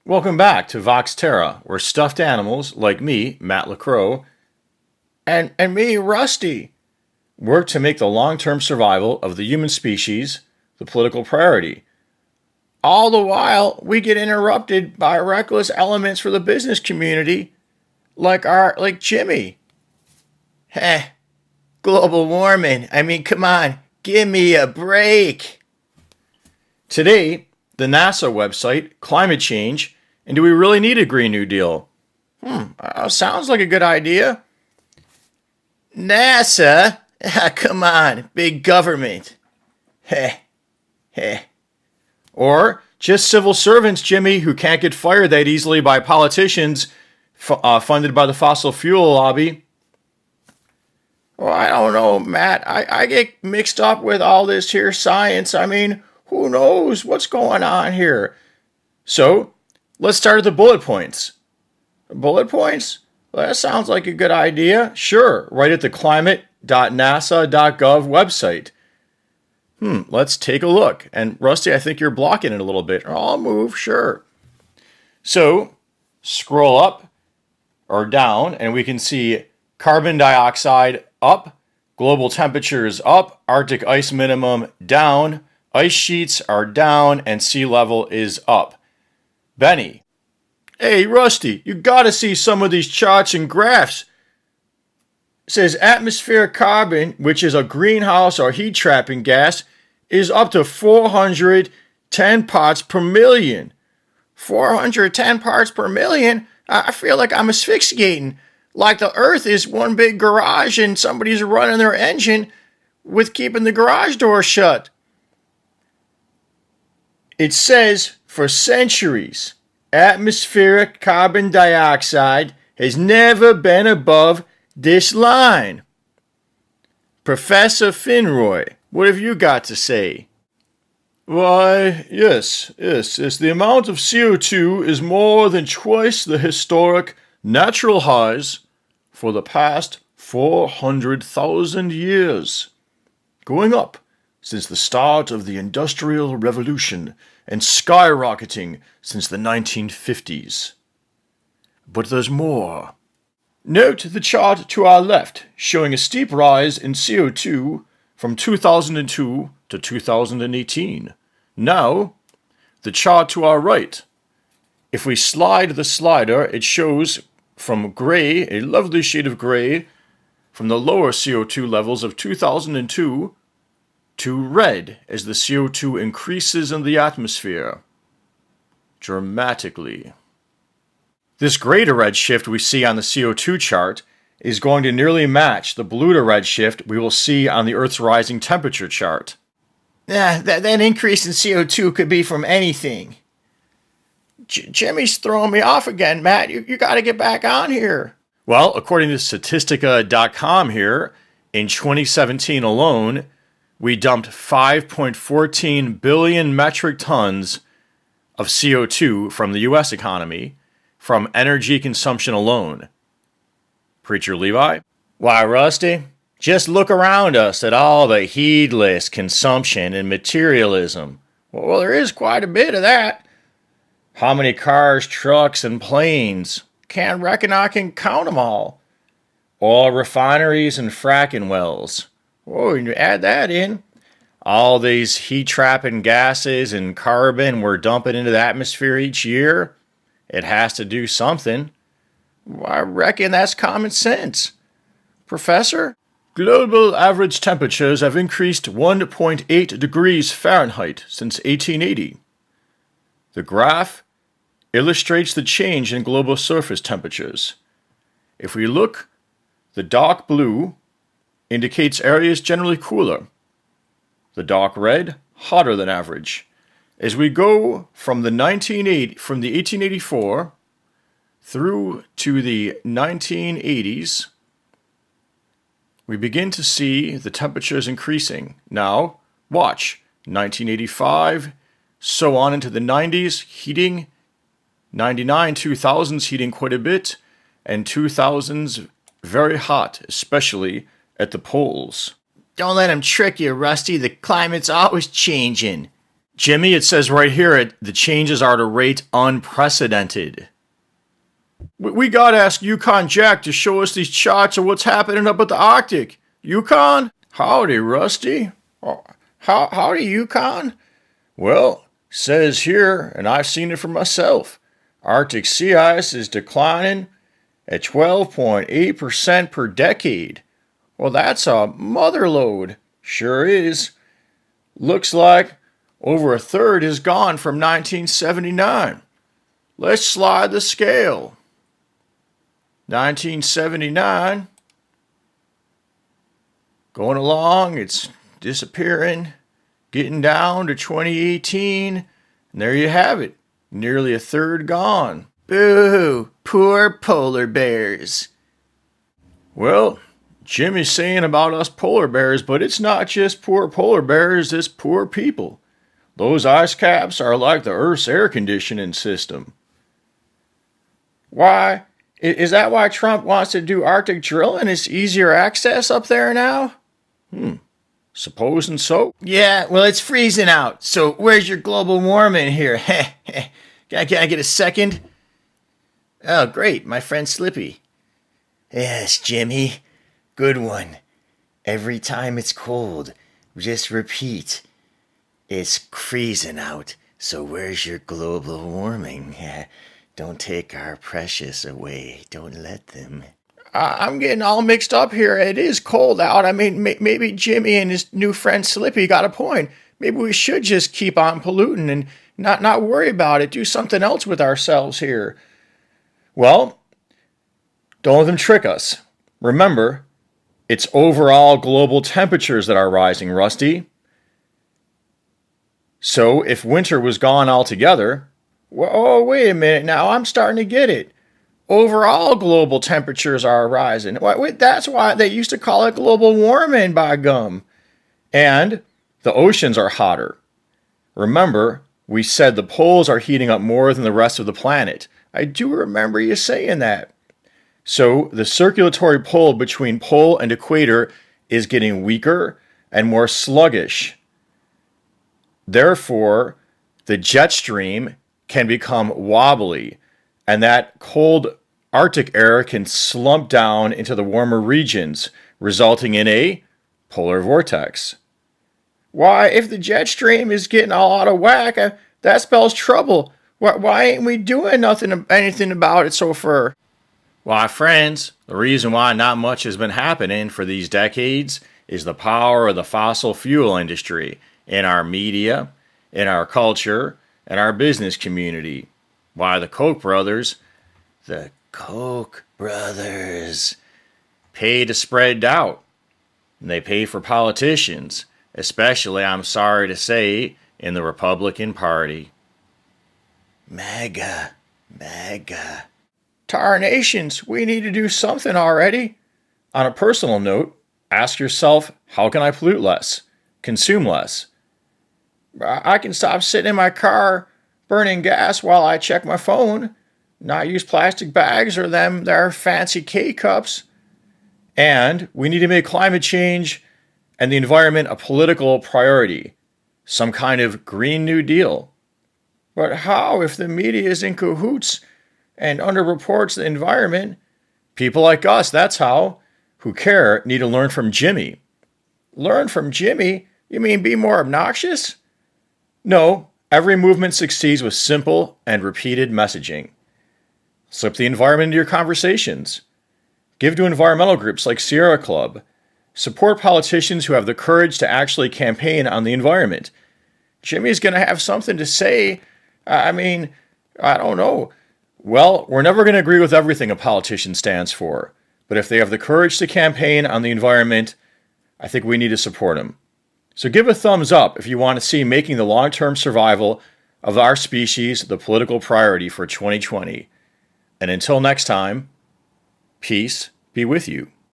Welcome back to Vox Terra, where stuffed animals like me, Matt LaCroix, and me, Rusty, work to make the long-term survival of the human species the political priority. All the while, we get interrupted by reckless elements for the business community, like Jimmy. Heh, global warming. I mean, come on, give me a break. Today, the NASA website, climate change, and do we really need a Green New Deal? Sounds like a good idea. NASA? Come on, big government. Heh, heh. Or just civil servants, Jimmy, who can't get fired that easily by politicians funded by the fossil fuel lobby. Well, I don't know, Matt. I get mixed up with all this here science. I mean, who knows what's going on here? So, let's start at the bullet points. Bullet points? Well, that sounds like a good idea. Sure, right at the climate.nasa.gov website. Let's take a look. And Rusty, I think you're blocking it a little bit. I'll move, sure. So, scroll up or down, and we can see carbon dioxide up, global temperatures up, Arctic ice minimum down, ice sheets are down, and sea level is up. Benny. Hey, Rusty, you gotta see some of these charts and graphs. It says atmospheric carbon, which is a greenhouse or heat trapping gas, is up to 410 parts per million. 410 parts per million? I feel like I'm asphyxiating. Like the earth is one big garage and somebody's running their engine with keeping the garage door shut. It says for centuries, atmospheric carbon dioxide has never been above this line. Professor Finroy, what have you got to say? Why, yes. The amount of CO2 is more than twice the historic natural highs for the past 400,000 years, going up since the start of the Industrial Revolution and skyrocketing since the 1950s. But there's more. Note the chart to our left, showing a steep rise in CO2 from 2002 to 2018. Now, the chart to our right. If we slide the slider, it shows from gray, a lovely shade of gray, from the lower CO2 levels of 2002 to red as the CO2 increases in the atmosphere dramatically. This gray to red shift we see on the CO2 chart is going to nearly match the blue to red shift we will see on the Earth's rising temperature chart. That increase in CO2 could be from anything. Jimmy's throwing me off again, Matt. You got to get back on here. Well, according to Statistica.com here, in 2017 alone, we dumped 5.14 billion metric tons of CO2 from the U.S. economy from energy consumption alone. Preacher Levi? Why, Rusty, just look around us at all the heedless consumption and materialism. Well, there is quite a bit of that. How many cars, trucks, and planes? Can't reckon I can count them all. Oil refineries and fracking wells. Oh, and you add that in. All these heat-trapping gases and carbon we're dumping into the atmosphere each year. It has to do something. I reckon that's common sense. Professor? Global average temperatures have increased 1.8 degrees Fahrenheit since 1880. The graph illustrates the change in global surface temperatures. If we look, the dark blue indicates areas generally cooler. The dark red, hotter than average. As we go from the 1884 through to the 1980s, we begin to see the temperatures increasing. Now, watch, 1985, so on into the 90s, heating, 99, 2000s heating quite a bit, and 2000s very hot, especially at the poles. Don't let him trick you, Rusty. The climate's always changing. Jimmy, it says right here, the changes are at a rate unprecedented. We gotta ask Yukon Jack to show us these charts of what's happening up at the Arctic. Yukon? Howdy, Rusty. Howdy, Yukon. Well, says here, and I've seen it for myself, Arctic sea ice is declining at 12.8% per decade. Well, that's a motherload. Sure is. Looks like over a third is gone from 1979. Let's slide the scale. 1979. Going along, it's disappearing, getting down to 2018, and there you have it. Nearly a third gone. Boo! Poor polar bears. Well, Jimmy's saying about us polar bears, but it's not just poor polar bears, it's poor people. Those ice caps are like the Earth's air conditioning system. Why? Is that why Trump wants to do Arctic drilling? It's easier access up there now? Supposing so. Yeah, well, it's freezing out. So where's your global warming here? Can I get a second? Oh, great. My friend Slippy. Yes, Jimmy. Good one. Every time it's cold, just repeat. It's freezing out. So where's your global warming? Don't take our precious away. Don't let them. I'm getting all mixed up here. It is cold out. I mean, maybe Jimmy and his new friend Slippy got a point. Maybe we should just keep on polluting and not worry about it. Do something else with ourselves here. Well, don't let them trick us. Remember, it's overall global temperatures that are rising, Rusty. So if winter was gone altogether, oh, wait a minute now, I'm starting to get it. Overall global temperatures are rising. That's why they used to call it global warming, by gum. And the oceans are hotter. Remember, we said the poles are heating up more than the rest of the planet. I do remember you saying that. So the circulatory pull between pole and equator is getting weaker and more sluggish. Therefore, the jet stream can become wobbly, and that cold Arctic air can slump down into the warmer regions, resulting in a polar vortex. Why, if the jet stream is getting all out of whack, that spells trouble. Why ain't we doing anything about it so far? Why, friends, the reason why not much has been happening for these decades is the power of the fossil fuel industry in our media, in our culture, and our business community. Why, the Koch brothers pay to spread doubt. And they pay for politicians, especially, I'm sorry to say, in the Republican Party. MAGA. Tarnations, we need to do something already. On a personal note, ask yourself, how can I pollute less? Consume less? I can stop sitting in my car burning gas while I check my phone, not use plastic bags or their fancy K-cups. And we need to make climate change and the environment a political priority, some kind of Green New Deal. But how if the media is in cahoots and underreports the environment? People like us, that's how, who care, need to learn from Jimmy. Learn from Jimmy? You mean be more obnoxious? No, every movement succeeds with simple and repeated messaging. Slip the environment into your conversations. Give to environmental groups like Sierra Club. Support politicians who have the courage to actually campaign on the environment. Jimmy's going to have something to say. I don't know. Well, we're never going to agree with everything a politician stands for. But if they have the courage to campaign on the environment, I think we need to support them. So give a thumbs up if you want to see making the long-term survival of our species the political priority for 2020. And until next time, peace be with you.